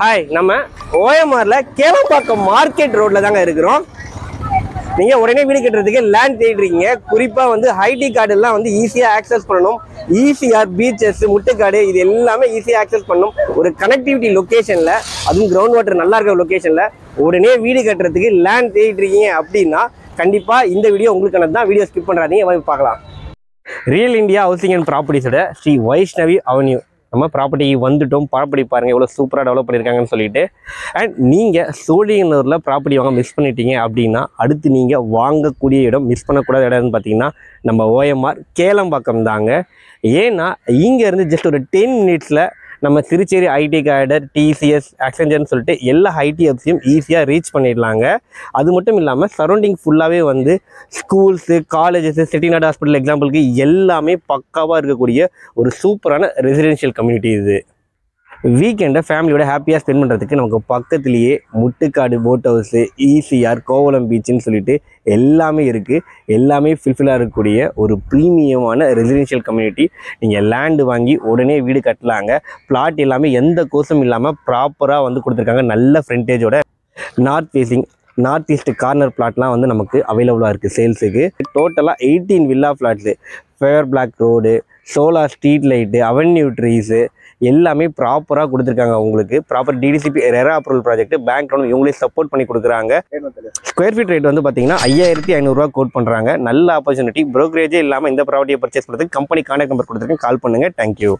Hi, நம்ம ஓஎம்ஆர்ல Kelambakkam market ரோட்ல தாங்க இருக்கிறோம். நீங்க உடனே வீடு கட்டுறதுக்கு லேண்ட் தேடிருக்கீங்க. குறிப்பா வந்து ஐடி கார்டு எல்லாம் வந்து ஈஸியா ஆக்சஸ் பண்ணணும். ஈசிஆர், பீச்சஸ், முட்டுக்காடு இது எல்லாமே ஈஸியா ஆக்சஸ் பண்ணணும். ஒரு கனெக்டிவிட்டி லொகேஷன்ல, அதுவும் கிரவுண்ட் வாட்டர் நல்லா இருக்கிற லொகேஷன்ல உடனே வீடு கட்டுறதுக்கு லேண்ட் தேடிருக்கீங்க அப்படின்னா கண்டிப்பா இந்த வீடியோ உங்களுக்கானது தான். வீடியோ ஸ்கிப் பண்றாதீங்க, பார்க்கலாம். ரியல் இந்தியா ஹவுசிங் அண்ட் ப்ராப்பர்ட்டிஸோட ஸ்ரீ வைஷ்ணவி அவென்யூ நம்ம ப்ராப்பர்ட்டிக்கு வந்துட்டோம். ப்ராப்பர்ட்டி பாருங்கள் எவ்வளோ சூப்பராக டெவலப் பண்ணியிருக்காங்கன்னு சொல்லிட்டு. அண்ட் நீங்கள் சோழியனூரில் ப்ராப்பர்ட்டி வாங்க மிஸ் பண்ணிட்டீங்க அப்படின்னா அடுத்து நீங்கள் வாங்கக்கூடிய இடம், மிஸ் பண்ணக்கூடாத இடம்னு பார்த்தீங்கன்னா நம்ம ஓஎம்ஆர் கேளம்பாக்கம் தாங்க. ஏன்னா இங்கேருந்து ஜஸ்ட் ஒரு 10 மினிட்ஸில் நம்ம திருச்சேரி ஐடி கார்டர், டிசிஎஸ், ஆக்செஞ்சர்னு சொல்லிட்டு எல்லா ஐடி ஹப்ஸையும் ஈஸியாக ரீச் பண்ணிடலாங்க. அது மட்டும் இல்லாமல் சரௌண்டிங் ஃபுல்லாகவே வந்து ஸ்கூல்ஸு, காலேஜஸ், செட்டிநாடு ஹாஸ்பிட்டல் எக்ஸாம்பிளுக்கு எல்லாமே பக்காவாக இருக்கக்கூடிய ஒரு சூப்பரான ரெசிடென்ஷியல் கம்யூனிட்டி இது. வீக்கெண்டை ஃபேமிலியோட ஹாப்பியாக ஸ்பெண்ட் பண்ணுறதுக்கு நமக்கு பக்கத்துலேயே Muttukadu boat house, ECR, Kovalam பீச்சுன்னு சொல்லிட்டு எல்லாமே இருக்குது. எல்லாமே ஃபில்ஃபில்லாக இருக்கக்கூடிய ஒரு ப்ரீமியமான ரெசிடென்ஷியல் கம்யூனிட்டி. நீங்கள் லேண்டு வாங்கி உடனே வீடு கட்டலாங்க. பிளாட் எல்லாமே எந்த கோர்ஸும் இல்லாமல் ப்ராப்பராக வந்து கொடுத்துருக்காங்க. நல்ல ஃப்ரண்டேஜோட north facing, north east corner பிளாட்லாம் வந்து நமக்கு அவைலபிளாக இருக்குது சேல்ஸுக்கு. டோட்டலாக 18 villa flats, fair block road, solar street light, avenue trees எல்லாமே ப்ராப்பராக கொடுத்துருக்காங்க. உங்களுக்கு proper DTCP RERA approval project, bank loan இவங்களே சப்போர்ட் பண்ணி கொடுக்குறாங்க. ஸ்கொயர் ஃபீட் ரேட் வந்து பார்த்தீங்கன்னா 5500 கோட் பண்ணுறாங்க. நல்ல ஆப்பர்ச்சுனிட்டி. ப்ரோக்கரேஜே இல்லாமல் இந்த ப்ராப்பர்ட்டியை பர்ச்சேஸ் பண்ணுறதுக்கு கம்பெனி கான்டாக்ட் நம்பர் கொடுத்துருக்கேன், கால் பண்ணுங்கள். தேங்க்யூ.